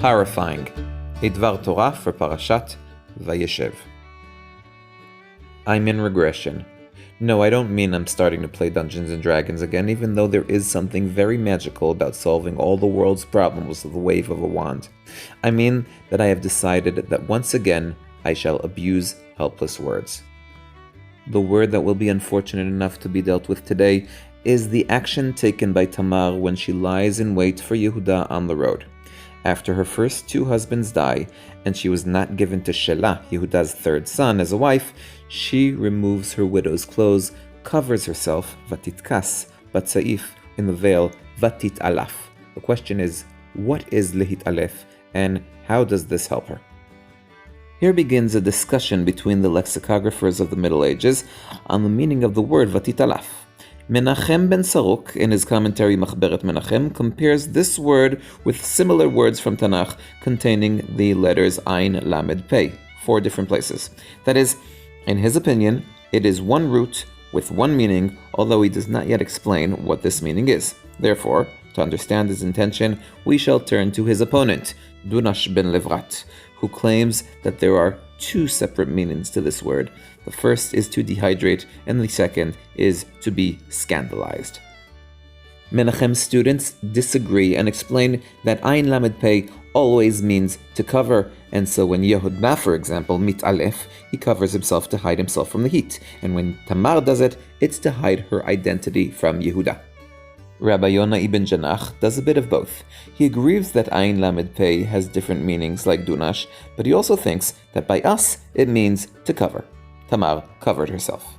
Horrifying. A Dvar Torah for Parashat Vayeshev. I'm in regression. No, I don't mean I'm starting to play Dungeons & Dragons again, even though there is something very magical about solving all the world's problems with the wave of a wand. I mean that I have decided that once again I shall abuse helpless words. The word that will be unfortunate enough to be dealt with today is the action taken by Tamar when she lies in wait for Yehuda on the road. After her first two husbands die, and she was not given to Shelah, Yehuda's third son, as a wife, she removes her widow's clothes, covers herself, vatitkas, batsaif, in the veil, vatit alaf. The question is, what is lehit alef, and how does this help her? Here begins a discussion between the lexicographers of the Middle Ages on the meaning of the word vatit alaf. Menachem ben Saruk, in his commentary Machberet Menachem, compares this word with similar words from Tanakh containing the letters Ayin, Lamed, Pei, 4 different places. That is, in his opinion, it is one root with one meaning, although he does not yet explain what this meaning is. Therefore, to understand his intention, we shall turn to his opponent, Dunash ben Levrat, who claims that there are 2 separate meanings to this word. The first is to dehydrate, and the second is to be scandalized. Menachem's students disagree and explain that Ayin Lamed Pei always means to cover, and so when Yehuda, for example, mit alef, he covers himself to hide himself from the heat, and when Tamar does it, it's to hide her identity from Yehuda. Rabbi Yonah ibn Janach does a bit of both. He agrees that Ayin Lamed Pei has different meanings like Dunash, but he also thinks that by us it means to cover. Tamar covered herself.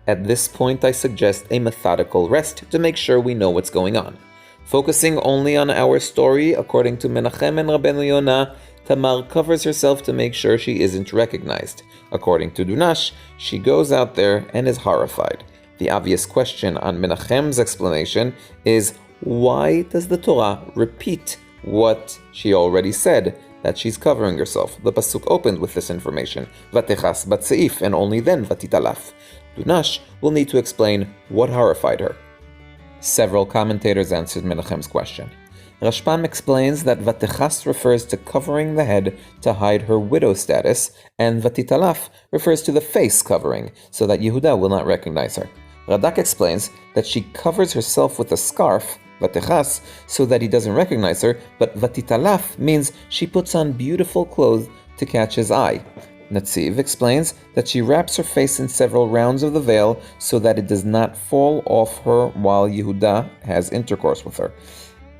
At this point, I suggest a methodical rest to make sure we know what's going on. Focusing only on our story, according to Menachem and Rabbeinu Yonah, Tamar covers herself to make sure she isn't recognized. According to Dunash, she goes out there and is horrified. The obvious question on Menachem's explanation is, why does the Torah repeat what she already said, that she's covering herself? The pasuk opened with this information, Vatechas batseif, and only then vatitalaf. Dunash will need to explain what horrified her. Several commentators answered Menachem's question. Rashbam explains that Vatechas refers to covering the head to hide her widow status, and Vatitalaf refers to the face covering, so that Yehuda will not recognize her. Radak explains that she covers herself with a scarf, Vatechas, so that he doesn't recognize her, but Vatitalaf means she puts on beautiful clothes to catch his eye. Netziv explains that she wraps her face in several rounds of the veil so that it does not fall off her while Yehuda has intercourse with her.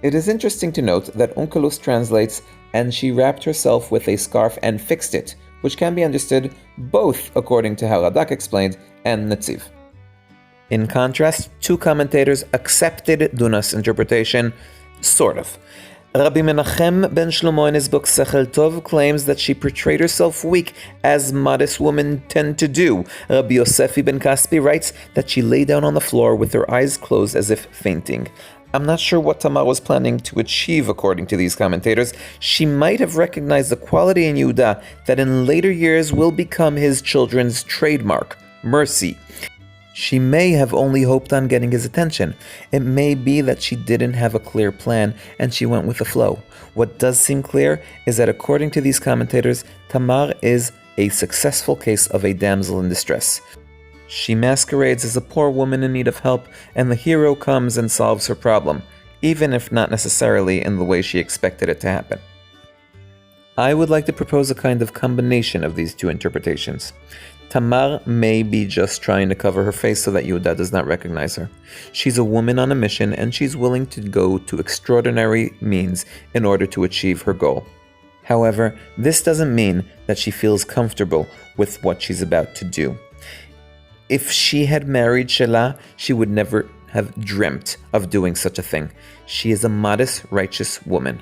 It is interesting to note that Onkelos translates, and she wrapped herself with a scarf and fixed it, which can be understood both according to how Radak explained and Netziv. In contrast, 2 commentators accepted Dunash's interpretation, sort of. Rabbi Menachem ben Shlomo in his book Sechel Tov claims that she portrayed herself weak, as modest women tend to do. Rabbi Yosef ben Kaspi writes that she lay down on the floor with her eyes closed as if fainting. I'm not sure what Tamar was planning to achieve according to these commentators. She might have recognized the quality in Yehuda that in later years will become his children's trademark, mercy. She may have only hoped on getting his attention. It may be that she didn't have a clear plan and she went with the flow. What does seem clear is that according to these commentators, Tamar is a successful case of a damsel in distress. She masquerades as a poor woman in need of help, and the hero comes and solves her problem, even if not necessarily in the way she expected it to happen. I would like to propose a kind of combination of these 2 interpretations. Tamar may be just trying to cover her face so that Yehuda does not recognize her. She's a woman on a mission, and she's willing to go to extraordinary means in order to achieve her goal. However, this doesn't mean that she feels comfortable with what she's about to do. If she had married Shelah, she would never have dreamt of doing such a thing. She is a modest, righteous woman.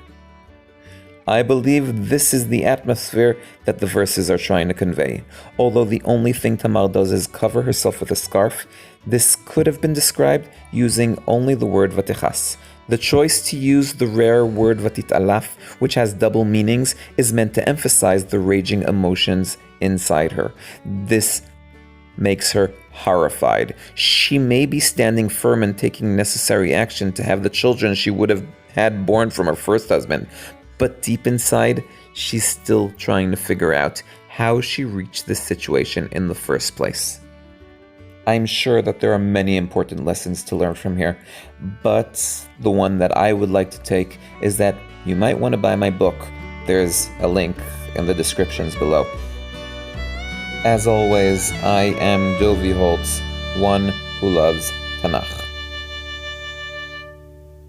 I believe this is the atmosphere that the verses are trying to convey. Although the only thing Tamar does is cover herself with a scarf, this could have been described using only the word Vatechas. The choice to use the rare word Vatitalaf, which has double meanings, is meant to emphasize the raging emotions inside her. This makes her horrified. She may be standing firm and taking necessary action to have the children she would have had born from her first husband, but deep inside, she's still trying to figure out how she reached this situation in the first place. I'm sure that there are many important lessons to learn from here, but the one that I would like to take is that you might want to buy my book. There's a link in the descriptions below. As always, I am Dovi Holtz, one who loves Tanakh.